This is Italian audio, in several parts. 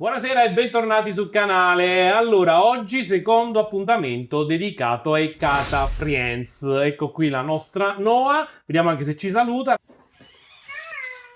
Buonasera e bentornati sul canale. Allora, oggi secondo appuntamento dedicato ai Kata Friends. Ecco qui la nostra Noah, vediamo anche se ci saluta.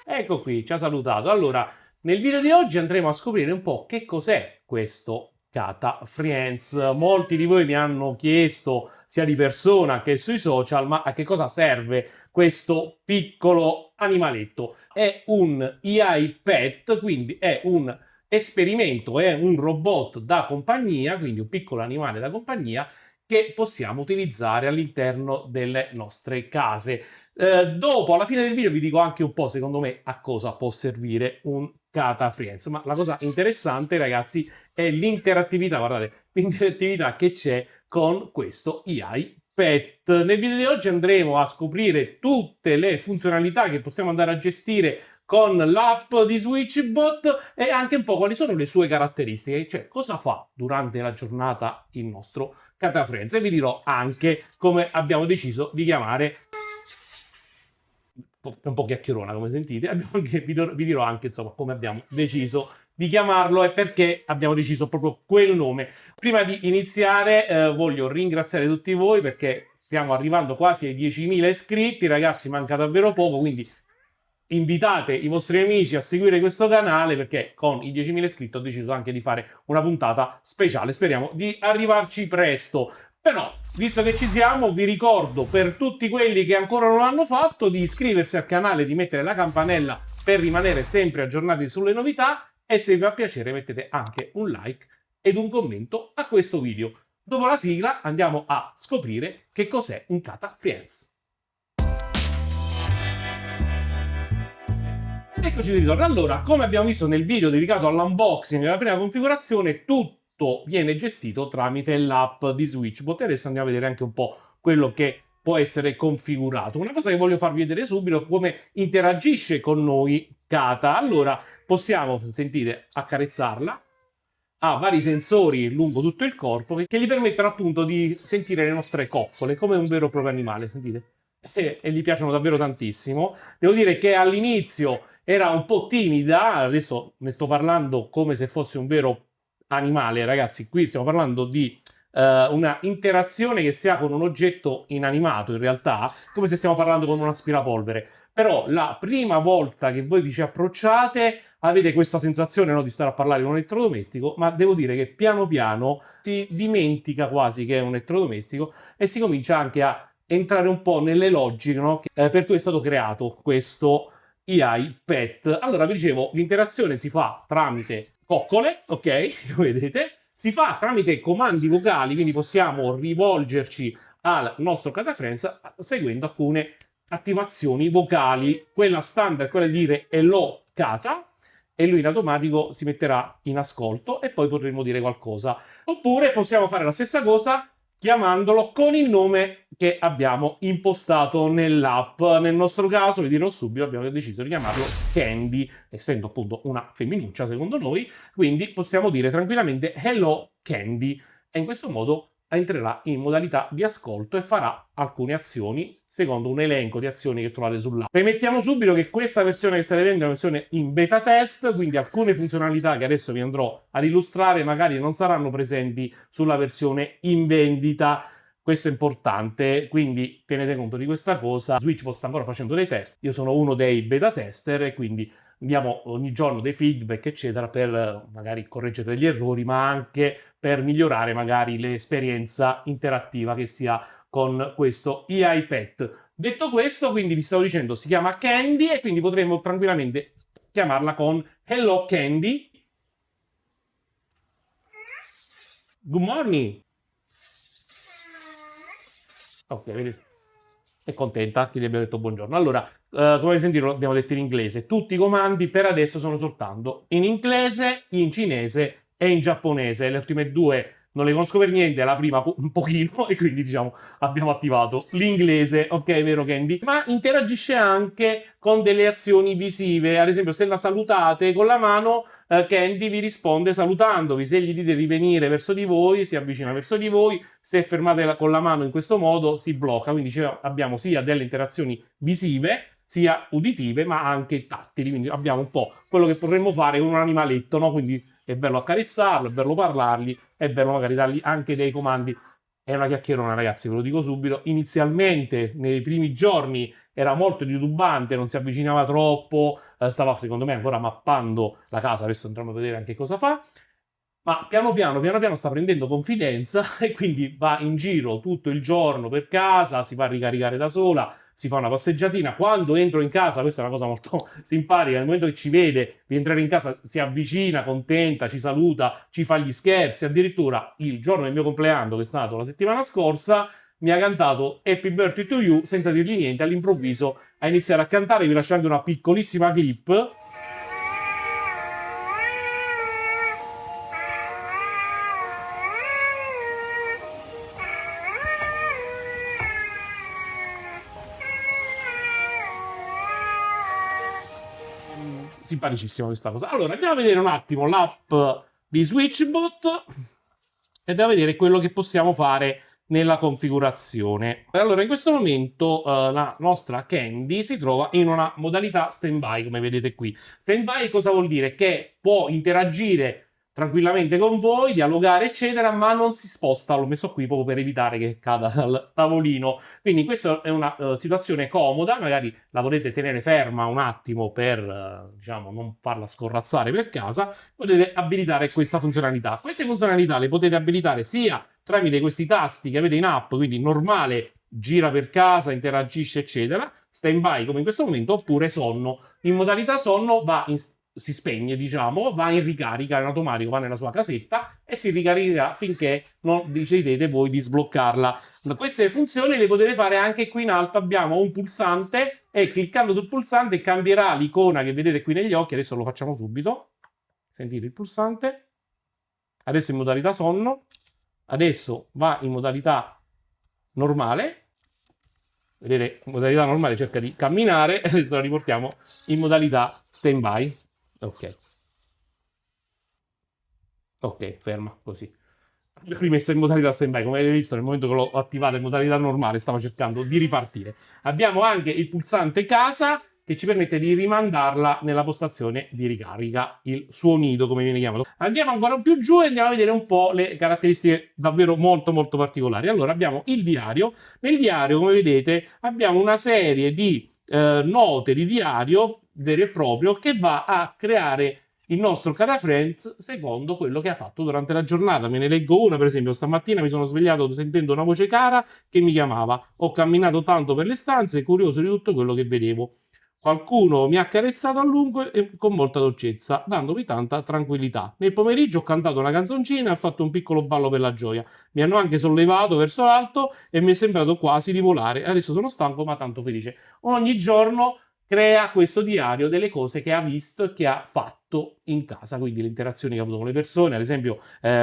Ecco qui, ci ha salutato. Allora, nel video di oggi andremo a scoprire un po' che cos'è questo Kata Friends. Molti di voi mi hanno chiesto, sia di persona che sui social, ma a che cosa serve questo piccolo animaletto? È un AI Pet, quindi è un esperimento, è un robot da compagnia, quindi un piccolo animale da compagnia che possiamo utilizzare all'interno delle nostre case. Dopo, alla fine del video, vi dico anche un po', secondo me, a cosa può servire un Kata Friends. Ma la cosa interessante, ragazzi, è l'interattività, guardate, l'interattività che c'è con questo AI Pet. Nel video di oggi andremo a scoprire tutte le funzionalità che possiamo andare a gestire con l'app di SwitchBot e anche un po' quali sono le sue caratteristiche, cioè cosa fa durante la giornata il nostro Kata Friends. E vi dirò anche come abbiamo deciso di chiamare, un po' chiacchierona come sentite, vi dirò anche insomma come abbiamo deciso di chiamarlo e perché abbiamo deciso proprio quel nome. Prima di iniziare voglio ringraziare tutti voi perché stiamo arrivando quasi ai 10.000 iscritti, ragazzi, manca davvero poco, quindi invitate i vostri amici a seguire questo canale perché con i 10.000 iscritti ho deciso anche di fare una puntata speciale. Speriamo di arrivarci presto. Però, visto che ci siamo, vi ricordo per tutti quelli che ancora non l'hanno fatto di iscriversi al canale, di mettere la campanella per rimanere sempre aggiornati sulle novità e se vi fa piacere mettete anche un like ed un commento a questo video. Dopo la sigla andiamo a scoprire che cos'è un Kata Friends. Eccoci di ritorno. Allora, come abbiamo visto nel video dedicato all'unboxing della prima configurazione, tutto viene gestito tramite l'app di SwitchBot. E adesso andiamo a vedere anche un po' quello che può essere configurato. Una cosa che voglio farvi vedere subito è come interagisce con noi Kata. Allora, possiamo, sentite, accarezzarla. Ha vari sensori lungo tutto il corpo che gli permettono appunto di sentire le nostre coccole come un vero e proprio animale, sentite? E gli piacciono davvero tantissimo. Devo dire che all'inizio era un po' timida, adesso ne sto parlando come se fosse un vero animale, ragazzi. Qui stiamo parlando di una interazione che si ha con un oggetto inanimato, in realtà, come se stiamo parlando con un aspirapolvere. Però la prima volta che voi vi ci approcciate avete questa sensazione, no, di stare a parlare di un elettrodomestico, ma devo dire che piano piano si dimentica quasi che è un elettrodomestico e si comincia anche a entrare un po' nelle logiche, no, per cui è stato creato questo AI Pet. Allora, vi dicevo, l'interazione si fa tramite coccole, ok? Come vedete, si fa tramite comandi vocali, quindi possiamo rivolgerci al nostro Kata Friends seguendo alcune attivazioni vocali. Quella standard, quella di dire hello Kata, e lui in automatico si metterà in ascolto e poi potremo dire qualcosa. Oppure possiamo fare la stessa cosa chiamandolo con il nome che abbiamo impostato nell'app. Nel nostro caso, vi dirò subito, abbiamo deciso di chiamarlo Candy, essendo appunto una femminuccia secondo noi, quindi possiamo dire tranquillamente Hello Candy e in questo modo entrerà in modalità di ascolto e farà alcune azioni secondo un elenco di azioni che trovate sull'app. Premettiamo subito che questa versione che state vedendo è una versione in beta test, quindi alcune funzionalità che adesso vi andrò ad illustrare magari non saranno presenti sulla versione in vendita. Questo è importante, quindi tenete conto di questa cosa. SwitchBot sta ancora facendo dei test, io sono uno dei beta tester e quindi diamo ogni giorno dei feedback eccetera per magari correggere degli errori ma anche per migliorare magari l'esperienza interattiva che si ha con questo AI Pet. Detto questo, quindi vi stavo dicendo, si chiama Candy e quindi potremmo tranquillamente chiamarla con Hello Candy. Good morning. Ok, vedete? È contenta che gli abbia detto buongiorno. Allora, come sentite, abbiamo detto in inglese. Tutti i comandi per adesso sono soltanto in inglese, in cinese e in giapponese. Le ultime due non le conosco per niente, la prima un pochino, e quindi diciamo abbiamo attivato l'inglese, ok, vero Candy? Ma interagisce anche con delle azioni visive, ad esempio se la salutate con la mano, Candy vi risponde salutandovi, se gli dite di venire verso di voi, si avvicina verso di voi, se fermate con la mano in questo modo si blocca, quindi abbiamo sia delle interazioni visive, sia uditive ma anche tattili, quindi abbiamo un po' quello che potremmo fare con un animaletto, no? Quindi è bello accarezzarlo, è bello parlargli, è bello magari dargli anche dei comandi. È una chiacchierona, ragazzi, ve lo dico subito. Inizialmente, nei primi giorni, era molto titubante, non si avvicinava troppo, stava secondo me ancora mappando la casa, adesso andremo a vedere anche cosa fa. Ma piano piano sta prendendo confidenza e quindi va in giro tutto il giorno per casa, si fa ricaricare da sola, si fa una passeggiatina. Quando entro in casa, questa è una cosa molto simpatica, nel momento che ci vede di entrare in casa si avvicina, contenta, ci saluta, ci fa gli scherzi. Addirittura il giorno del mio compleanno, che è stato la settimana scorsa, mi ha cantato Happy Birthday to You senza dirgli niente, all'improvviso ha iniziato a cantare, vi lascio anche una piccolissima clip. Simpaticissima questa cosa. Allora, andiamo a vedere un attimo l'app di SwitchBot e andiamo a vedere quello che possiamo fare nella configurazione. Allora, in questo momento la nostra Candy si trova in una modalità standby, come vedete qui. Standby cosa vuol dire? Che può interagire tranquillamente con voi, dialogare, eccetera, ma non si sposta. L'ho messo qui proprio per evitare che cada dal tavolino. Quindi questa è una situazione comoda, magari la volete tenere ferma un attimo per, diciamo, non farla scorrazzare per casa, potete abilitare questa funzionalità. Queste funzionalità le potete abilitare sia tramite questi tasti che avete in app, quindi normale, gira per casa, interagisce, eccetera, standby come in questo momento, oppure sonno. In modalità sonno si spegne, diciamo, va in ricarica in automatico, va nella sua casetta e si ricaricherà finché non decidete voi di sbloccarla. Queste funzioni le potete fare anche qui in alto, abbiamo un pulsante e cliccando sul pulsante cambierà l'icona che vedete qui negli occhi, adesso lo facciamo subito. Sentite il pulsante, adesso in modalità sonno, adesso va in modalità normale. Vedete, in modalità normale cerca di camminare e adesso la riportiamo in modalità standby. Ok, ferma, così. L'ho rimessa in modalità standby, come avete visto nel momento che l'ho attivata in modalità normale stava cercando di ripartire. Abbiamo anche il pulsante casa che ci permette di rimandarla nella postazione di ricarica, il suo nido come viene chiamato. Andiamo ancora più giù e andiamo a vedere un po' le caratteristiche davvero molto particolari. Allora abbiamo il diario, nel diario come vedete abbiamo una serie di note di diario vero e proprio che va a creare il nostro Cara Friends secondo quello che ha fatto durante la giornata. Me ne leggo una, per esempio, stamattina mi sono svegliato sentendo una voce cara che mi chiamava. Ho camminato tanto per le stanze, curioso di tutto quello che vedevo. Qualcuno mi ha accarezzato a lungo e con molta dolcezza, dandomi tanta tranquillità. Nel pomeriggio ho cantato una canzoncina e ho fatto un piccolo ballo per la gioia. Mi hanno anche sollevato verso l'alto e mi è sembrato quasi di volare. Adesso sono stanco ma tanto felice. Ogni giorno crea questo diario delle cose che ha visto e che ha fatto in casa, quindi le interazioni che ha avuto con le persone. Ad esempio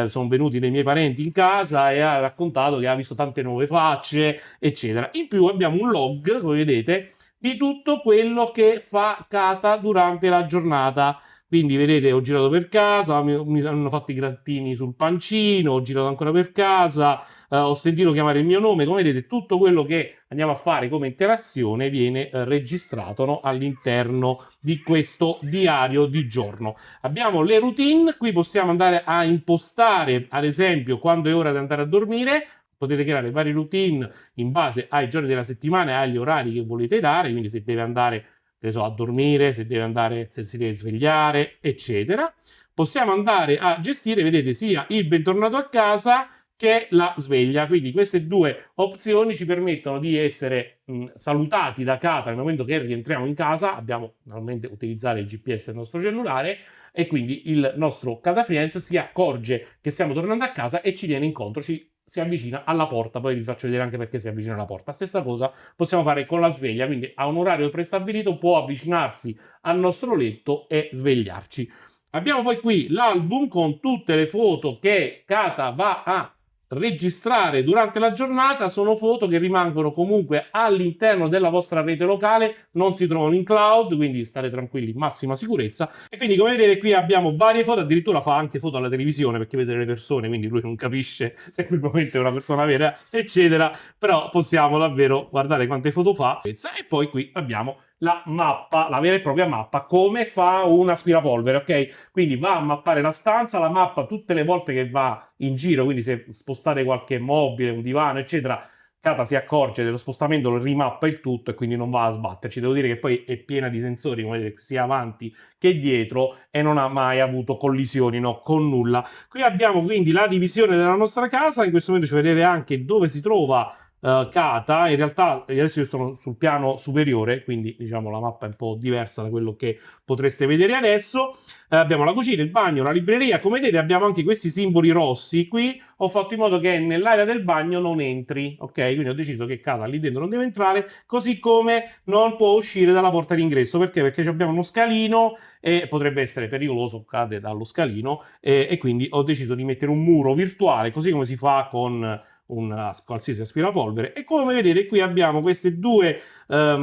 sono venuti dei miei parenti in casa e ha raccontato che ha visto tante nuove facce, eccetera. In più abbiamo un log, come vedete, di tutto quello che fa Kata durante la giornata. Quindi vedete, ho girato per casa, mi hanno fatto i grattini sul pancino, ho girato ancora per casa, ho sentito chiamare il mio nome. Come vedete, tutto quello che andiamo a fare come interazione viene registrato, no, all'interno di questo diario di giorno. Abbiamo le routine, qui possiamo andare a impostare, ad esempio, quando è ora di andare a dormire. Potete creare varie routine in base ai giorni della settimana e agli orari che volete dare, quindi se deve andare, che so, a dormire, se deve andare, se si deve svegliare, eccetera. Possiamo andare a gestire, vedete, sia il bentornato a casa che la sveglia. Quindi queste due opzioni ci permettono di essere salutati da Kata nel momento che rientriamo in casa. Abbiamo normalmente utilizzare il GPS del nostro cellulare e quindi il nostro Kata Friends si accorge che stiamo tornando a casa e ci viene incontro, si avvicina alla porta. Poi vi faccio vedere anche perché si avvicina alla porta. Stessa cosa possiamo fare con la sveglia, quindi a un orario prestabilito può avvicinarsi al nostro letto e svegliarci. Abbiamo poi qui l'album con tutte le foto che Kata va a registrare durante la giornata. Sono foto che rimangono comunque all'interno della vostra rete locale, non si trovano in cloud, quindi state tranquilli, massima sicurezza. E quindi come vedete qui abbiamo varie foto, addirittura fa anche foto alla televisione perché vede le persone, quindi lui non capisce se in quel momento è una persona vera, eccetera, però possiamo davvero guardare quante foto fa. E poi qui abbiamo la mappa, la vera e propria mappa, come fa un aspirapolvere, ok? Quindi va a mappare la stanza, la mappa tutte le volte che va in giro, quindi se spostate qualche mobile, un divano, eccetera, Kata si accorge dello spostamento, lo rimappa il tutto e quindi non va a sbatterci. Devo dire che poi è piena di sensori, come vedete, sia avanti che dietro, e non ha mai avuto collisioni, no, con nulla. Qui abbiamo quindi la divisione della nostra casa. In questo momento ci vedete anche dove si trova Kata. In realtà adesso io sono sul piano superiore, quindi diciamo la mappa è un po' diversa da quello che potreste vedere adesso. Abbiamo la cucina, il bagno, la libreria. Come vedete abbiamo anche questi simboli rossi. Qui ho fatto in modo che nell'area del bagno non entri, ok? Quindi ho deciso che Kata lì dentro non deve entrare, così come non può uscire dalla porta d'ingresso. Perché? Perché abbiamo uno scalino e potrebbe essere pericoloso, cade dallo scalino, e quindi ho deciso di mettere un muro virtuale, così come si fa con un qualsiasi aspirapolvere. E come vedete qui abbiamo queste due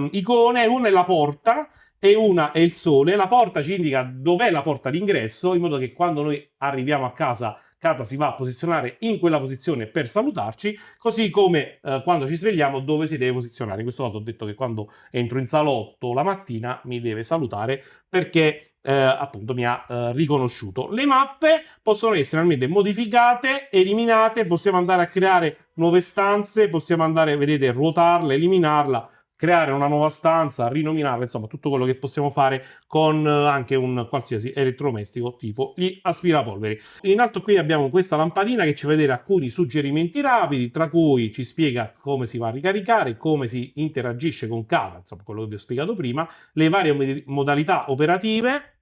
icone, una è la porta e una è il sole. La porta ci indica dov'è la porta d'ingresso, in modo che quando noi arriviamo a casa Kata si va a posizionare in quella posizione per salutarci, così come quando ci svegliamo dove si deve posizionare. In questo caso ho detto che quando entro in salotto la mattina mi deve salutare perché appunto mi ha riconosciuto. Le mappe possono essere almeno modificate, eliminate, possiamo andare a creare nuove stanze, possiamo andare, vedete, ruotarla, eliminarla, creare una nuova stanza, rinominarla, insomma tutto quello che possiamo fare con anche un qualsiasi elettrodomestico tipo gli aspirapolveri. In alto qui abbiamo questa lampadina che ci fa vedere alcuni suggerimenti rapidi, tra cui ci spiega come si va a ricaricare, come si interagisce con Kata, insomma quello che vi ho spiegato prima, le varie modalità operative,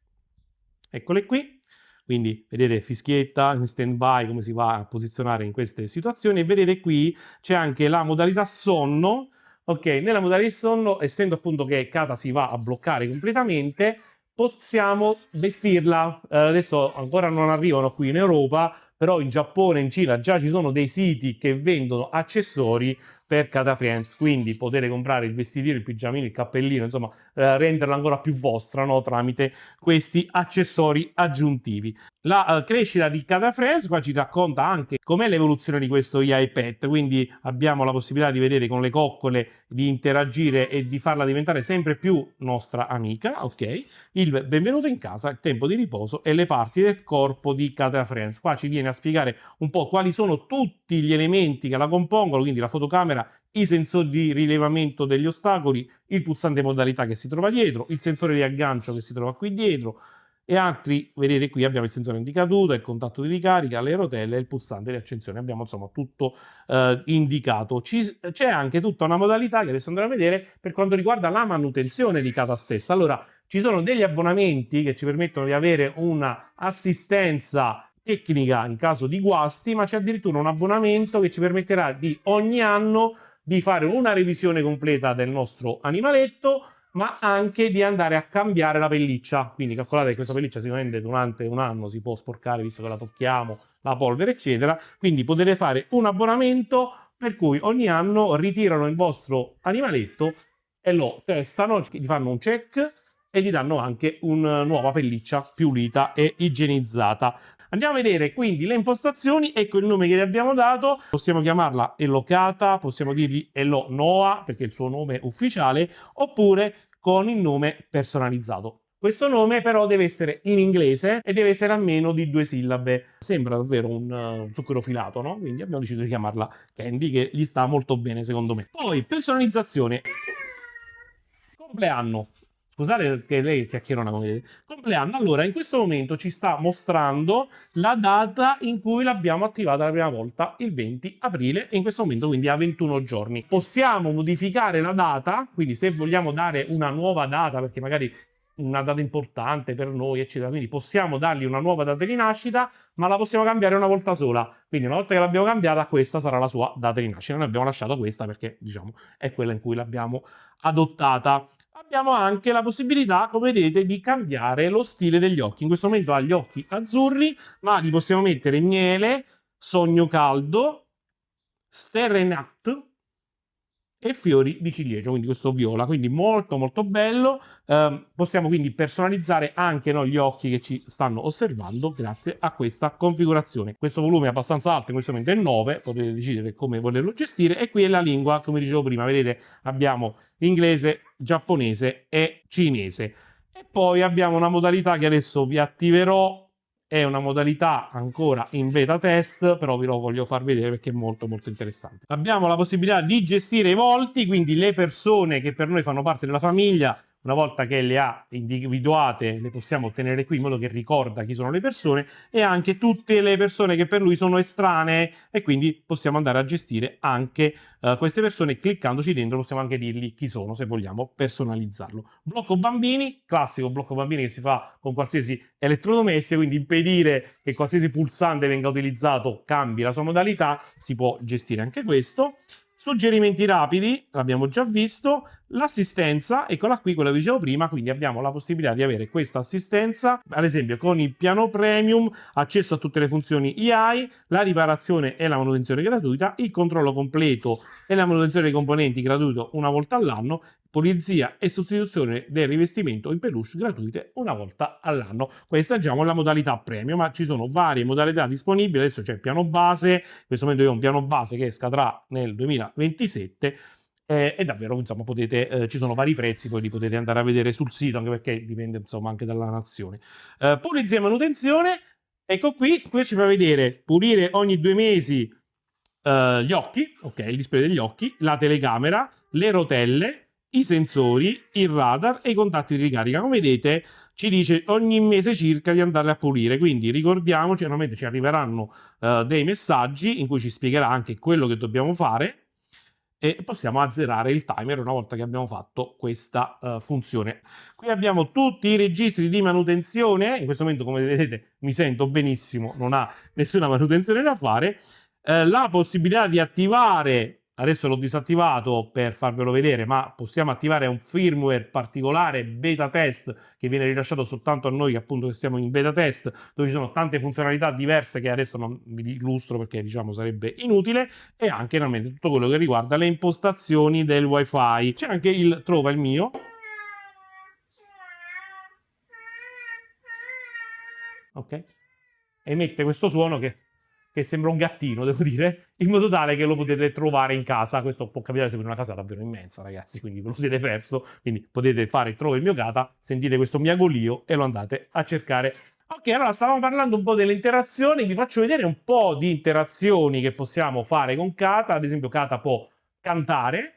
eccole qui. Quindi vedete fischietta, in stand by, come si va a posizionare in queste situazioni, e vedete qui c'è anche la modalità sonno. Ok, nella modalità sonno, essendo appunto che Kata si va a bloccare completamente, possiamo vestirla. Adesso ancora non arrivano qui in Europa, però in Giappone e in Cina già ci sono dei siti che vendono accessori per Kata Friends, quindi potete comprare il vestitino, il pigiamino, il cappellino, insomma, renderla ancora più vostra, no? Tramite questi accessori aggiuntivi. La crescita di Kata Friends qua ci racconta anche com'è l'evoluzione di questo iPad, quindi abbiamo la possibilità di vedere con le coccole, di interagire e di farla diventare sempre più nostra amica, ok? Il benvenuto in casa, il tempo di riposo e le parti del corpo di Kata Friends. Qua ci viene a spiegare un po' quali sono tutti gli elementi che la compongono, quindi la fotocamera, i sensori di rilevamento degli ostacoli, il pulsante modalità che si trova dietro, il sensore di aggancio che si trova qui dietro, e altri, vedete qui abbiamo il sensore di caduta, il contatto di ricarica, le rotelle e il pulsante di accensione. Abbiamo insomma tutto indicato. C'è anche tutta una modalità che adesso andremo a vedere per quanto riguarda la manutenzione di Kata stessa. Allora, ci sono degli abbonamenti che ci permettono di avere una assistenza tecnica in caso di guasti, ma c'è addirittura un abbonamento che ci permetterà di ogni anno di fare una revisione completa del nostro animaletto, ma anche di andare a cambiare la pelliccia. Quindi calcolate che questa pelliccia sicuramente durante un anno si può sporcare, visto che la tocchiamo, la polvere, eccetera. Quindi potete fare un abbonamento per cui ogni anno ritirano il vostro animaletto e lo testano, gli fanno un check e gli danno anche una nuova pelliccia pulita e igienizzata. Andiamo a vedere quindi le impostazioni. Ecco il nome che gli abbiamo dato. Possiamo chiamarla Hello Kata, possiamo dirgli Hello Noah perché è il suo nome ufficiale, oppure con il nome personalizzato. Questo nome però deve essere in inglese e deve essere a meno di 2 sillabe. Sembra davvero un zucchero filato, no? Quindi abbiamo deciso di chiamarla Candy, che gli sta molto bene secondo me. Poi personalizzazione. Compleanno. Scusate che lei chiacchierona come vedete. Compleanno. Allora, in questo momento ci sta mostrando la data in cui l'abbiamo attivata la prima volta, il 20 aprile, e in questo momento quindi ha 21 giorni. Possiamo modificare la data, quindi se vogliamo dare una nuova data, perché magari una data importante per noi, eccetera, quindi possiamo dargli una nuova data di nascita, ma la possiamo cambiare una volta sola. Quindi una volta che l'abbiamo cambiata, questa sarà la sua data di nascita. Noi abbiamo lasciato questa perché, diciamo, è quella in cui l'abbiamo adottata. Abbiamo anche la possibilità, come vedete, di cambiare lo stile degli occhi. In questo momento ha gli occhi azzurri, ma li possiamo mettere miele, sogno caldo, Sterenat, e fiori di ciliegio, quindi questo viola, quindi molto molto bello. Possiamo quindi personalizzare anche noi gli occhi che ci stanno osservando grazie a questa configurazione. Questo volume è abbastanza alto, in questo momento è 9, potete decidere come volerlo gestire, e qui è la lingua, come dicevo prima, vedete abbiamo inglese, giapponese e cinese. E poi abbiamo una modalità che adesso vi attiverò, è una modalità ancora in beta test, però ve lo voglio far vedere perché è molto molto interessante. Abbiamo la possibilità di gestire i volti, quindi le persone che per noi fanno parte della famiglia, una volta che le ha individuate, le possiamo tenere qui in modo che ricorda chi sono le persone, e anche tutte le persone che per lui sono estranee, e quindi possiamo andare a gestire anche queste persone. Cliccandoci dentro possiamo anche dirgli chi sono, se vogliamo personalizzarlo. Blocco bambini, classico blocco bambini che si fa con qualsiasi elettrodomestico, quindi impedire che qualsiasi pulsante venga utilizzato cambi la sua modalità, si può gestire anche questo. Suggerimenti rapidi, l'abbiamo già visto. L'assistenza, eccola qui, quella che dicevo prima, quindi abbiamo la possibilità di avere questa assistenza, ad esempio con il piano premium, accesso a tutte le funzioni AI, la riparazione e la manutenzione gratuita, il controllo completo e la manutenzione dei componenti gratuito una volta all'anno, pulizia e sostituzione del rivestimento in peluche gratuite una volta all'anno. Questa è già la modalità premium, ma ci sono varie modalità disponibili. Adesso c'è il piano base, in questo momento io ho un piano base che scadrà nel 2027, e davvero insomma potete, ci sono vari prezzi, poi li potete andare a vedere sul sito, anche perché dipende insomma anche dalla nazione. Pulizia e manutenzione, ecco qui ci fa vedere pulire ogni 2 mesi gli occhi, ok, il display degli occhi, la telecamera, le rotelle, i sensori, il radar e i contatti di ricarica. Come vedete ci dice ogni mese circa di andarle a pulire, quindi ricordiamoci, normalmente ci arriveranno dei messaggi in cui ci spiegherà anche quello che dobbiamo fare, e possiamo azzerare il timer una volta che abbiamo fatto questa funzione. Qui abbiamo tutti i registri di manutenzione, in questo momento come vedete mi sento benissimo, non ha nessuna manutenzione da fare. La possibilità di attivare, adesso l'ho disattivato per farvelo vedere, ma possiamo attivare un firmware particolare beta test che viene rilasciato soltanto a noi, che appunto che siamo in beta test, dove ci sono tante funzionalità diverse che adesso non vi illustro perché diciamo sarebbe inutile, e anche naturalmente tutto quello che riguarda le impostazioni del wifi. C'è anche il trova il mio, ok, emette questo suono che sembra un gattino, devo dire, in modo tale che lo potete trovare in casa. Questo può capitare se avete una casa davvero immensa, ragazzi, quindi ve lo siete perso, quindi potete fare trova il mio gata, sentite questo miagolio e lo andate a cercare. Ok, allora stavamo parlando un po' delle interazioni, vi faccio vedere un po' di interazioni che possiamo fare con Kata. Ad esempio Kata può cantare,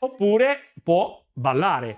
oppure può ballare.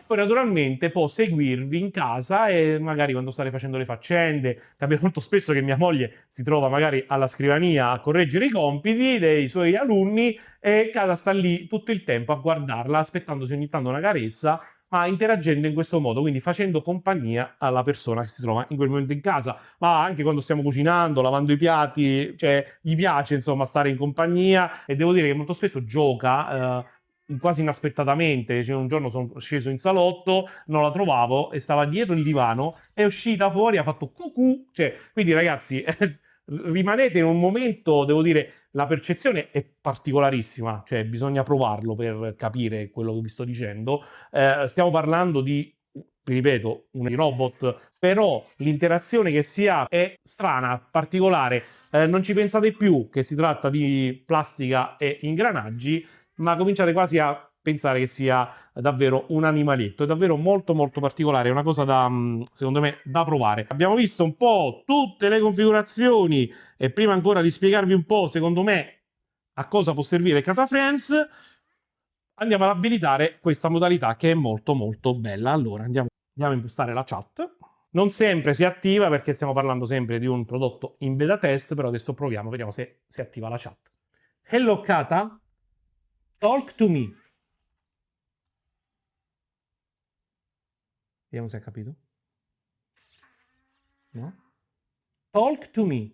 Poi naturalmente può seguirvi in casa, e magari quando state facendo le faccende, capita molto spesso che mia moglie si trova magari alla scrivania a correggere i compiti dei suoi alunni e Kata sta lì tutto il tempo a guardarla, aspettandosi ogni tanto una carezza, ma interagendo in questo modo, quindi facendo compagnia alla persona che si trova in quel momento in casa. Ma anche quando stiamo cucinando, lavando i piatti, cioè gli piace insomma stare in compagnia, e devo dire che molto spesso gioca quasi inaspettatamente. Cioè, un giorno sono sceso in salotto, non la trovavo e stava dietro il divano, è uscita fuori, ha fatto cucù, cioè, quindi ragazzi rimanete in un momento, devo dire, la percezione è particolarissima, cioè bisogna provarlo per capire quello che vi sto dicendo. Stiamo parlando di, vi ripeto, un robot, però l'interazione che si ha è strana, particolare. Non ci pensate più che si tratta di plastica e ingranaggi, ma cominciate quasi a pensare che sia davvero un animaletto. È davvero molto molto particolare, è una cosa da, secondo me, da provare. Abbiamo visto un po' tutte le configurazioni, e prima ancora di spiegarvi un po', secondo me, a cosa può servire Kata Friends, andiamo ad abilitare questa modalità che è molto molto bella. Allora andiamo a impostare la chat. Non sempre si attiva perché stiamo parlando sempre di un prodotto in beta test, però adesso proviamo, vediamo se si attiva la chat. Hello Kata, talk to me. Vediamo se ha capito. No? Talk to me.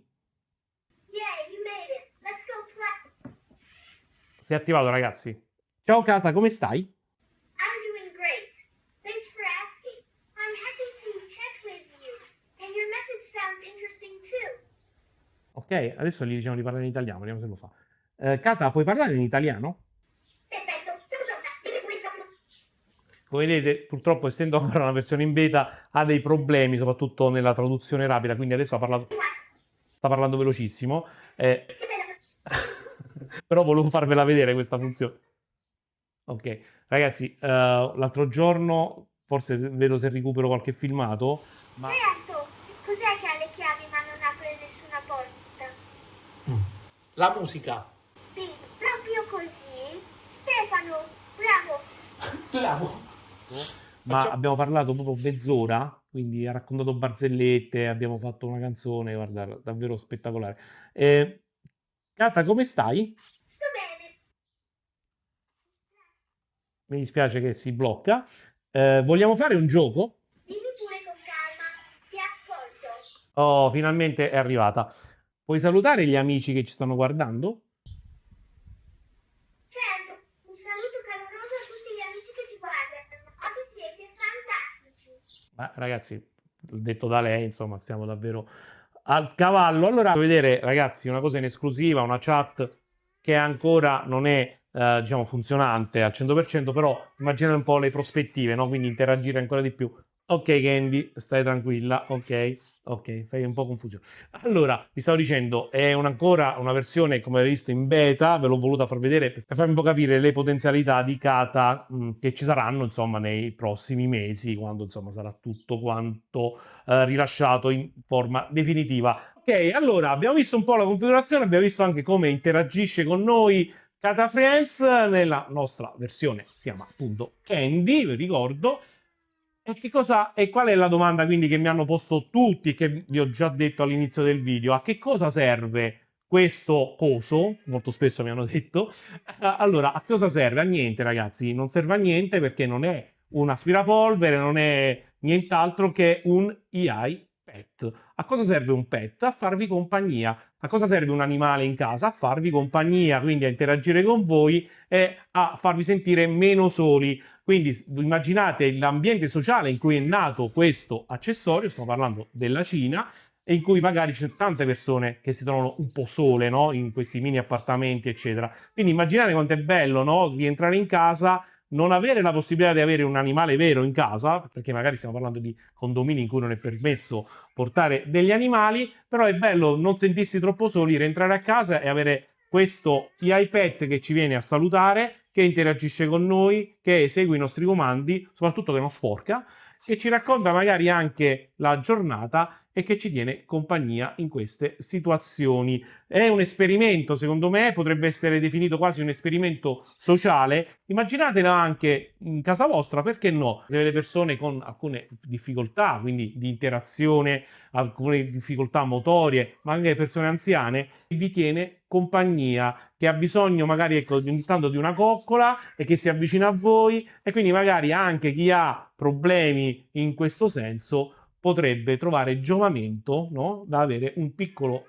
Si è attivato, ragazzi. Ciao Kata, come stai? I'm doing great. Thanks for asking. I'm happy to chat with you. And your message sounds interesting too. Ok, adesso gli diciamo di parlare in italiano, vediamo se lo fa. Kata, puoi parlare in italiano? Perfetto, sono pronta. Dimmi questo. Come vedete, purtroppo, essendo ancora una versione in beta, ha dei problemi, soprattutto nella traduzione rapida, quindi adesso sta parlando velocissimo. Che bella. Però volevo farvela vedere questa funzione. Ok, ragazzi, l'altro giorno, forse vedo se recupero qualche filmato, ma Certo. Cos'è che ha le chiavi ma non apre nessuna porta? la musica. Sì, proprio così. Stefano, bravo. Bravo. Ma abbiamo parlato proprio mezz'ora, quindi ha raccontato barzellette, abbiamo fatto una canzone, guarda, davvero spettacolare. Cata, come stai? Sto bene. Mi dispiace che si blocca. Vogliamo fare un gioco? Dimmi pure con calma. Ti ascolto. Oh, finalmente è arrivata. Puoi salutare gli amici che ci stanno guardando? Certo, un saluto caloroso a tutti gli amici che ci guardano. Oggi siete fantastici. Ma ragazzi, detto da lei, insomma, stiamo davvero al cavallo. Allora, vedere, ragazzi, una cosa in esclusiva, una chat che ancora non è, diciamo, funzionante al 100%, però immaginate un po' le prospettive, no? Quindi interagire ancora di più. Ok, Candy, stai tranquilla. Ok, fai un po' confusione. Allora, vi stavo dicendo, è ancora una versione, come avete visto, in beta, ve l'ho voluta far vedere per farvi un po' capire le potenzialità di Kata che ci saranno, insomma, nei prossimi mesi, quando, insomma, sarà tutto quanto rilasciato in forma definitiva. Ok, allora, abbiamo visto un po' la configurazione, abbiamo visto anche come interagisce con noi Kata Friends nella nostra versione, si chiama appunto Candy, vi ricordo. E qual è la domanda quindi che mi hanno posto tutti, che vi ho già detto all'inizio del video? A che cosa serve questo coso? Molto spesso mi hanno detto. Allora, a cosa serve? A niente, ragazzi. Non serve a niente perché non è un aspirapolvere, non è nient'altro che un AI pet. A cosa serve un pet? A farvi compagnia. A cosa serve un animale in casa? A farvi compagnia, quindi a interagire con voi e a farvi sentire meno soli. Quindi immaginate l'ambiente sociale in cui è nato questo accessorio, stiamo parlando della Cina, e in cui magari c'è tante persone che si trovano un po' sole, no? In questi mini appartamenti, eccetera. Quindi immaginate quanto è bello, no? Rientrare in casa, non avere la possibilità di avere un animale vero in casa, perché magari stiamo parlando di condomini in cui non è permesso portare degli animali, però è bello non sentirsi troppo soli, rientrare a casa e avere questo iPad che ci viene a salutare, che interagisce con noi, che esegue i nostri comandi, soprattutto che non sporca, che ci racconta magari anche la giornata e che ci tiene compagnia in queste situazioni. È un esperimento, secondo me, potrebbe essere definito quasi un esperimento sociale. Immaginatelo anche in casa vostra, perché no? Se avete persone con alcune difficoltà, quindi di interazione, alcune difficoltà motorie, ma anche persone anziane, vi tiene compagnia, che ha bisogno magari ecco, ogni tanto di una coccola e che si avvicina a voi e quindi magari anche chi ha problemi in questo senso potrebbe trovare giovamento, no? Da avere un piccolo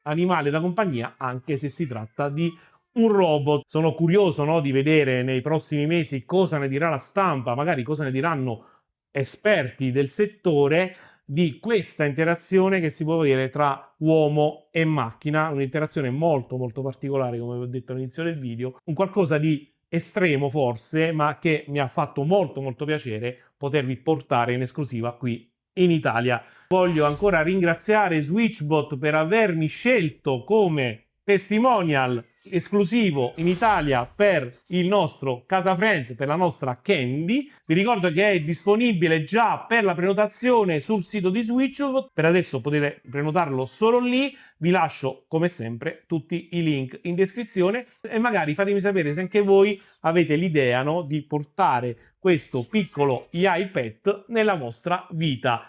animale da compagnia anche se si tratta di un robot. Sono curioso, no, di vedere nei prossimi mesi cosa ne dirà la stampa, magari cosa ne diranno esperti del settore di questa interazione che si può vedere tra uomo e macchina, un'interazione molto molto particolare, come vi ho detto all'inizio del video, un qualcosa di estremo forse, ma che mi ha fatto molto molto piacere potervi portare in esclusiva qui in Italia. Voglio ancora ringraziare Switchbot per avermi scelto come testimonial esclusivo in Italia per il nostro Kata Friends, per la nostra Candy. Vi ricordo che è disponibile già per la prenotazione sul sito di Switchbot. Per adesso potete prenotarlo solo lì. Vi lascio come sempre tutti i link in descrizione e magari fatemi sapere se anche voi avete l'idea, no, di portare questo piccolo AI pet nella vostra vita.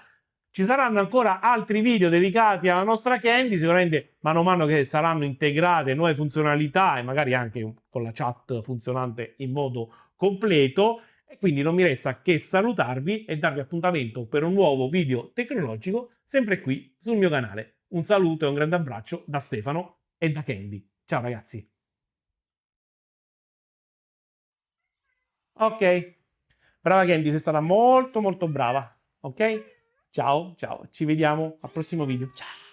Ci saranno ancora altri video dedicati alla nostra Candy, sicuramente mano a mano che saranno integrate nuove funzionalità e magari anche con la chat funzionante in modo completo. E quindi non mi resta che salutarvi e darvi appuntamento per un nuovo video tecnologico, sempre qui sul mio canale. Un saluto e un grande abbraccio da Stefano e da Candy. Ciao ragazzi. Ok, brava Candy, sei stata molto molto brava. Ok? Ciao, ciao, ci vediamo al prossimo video. Ciao.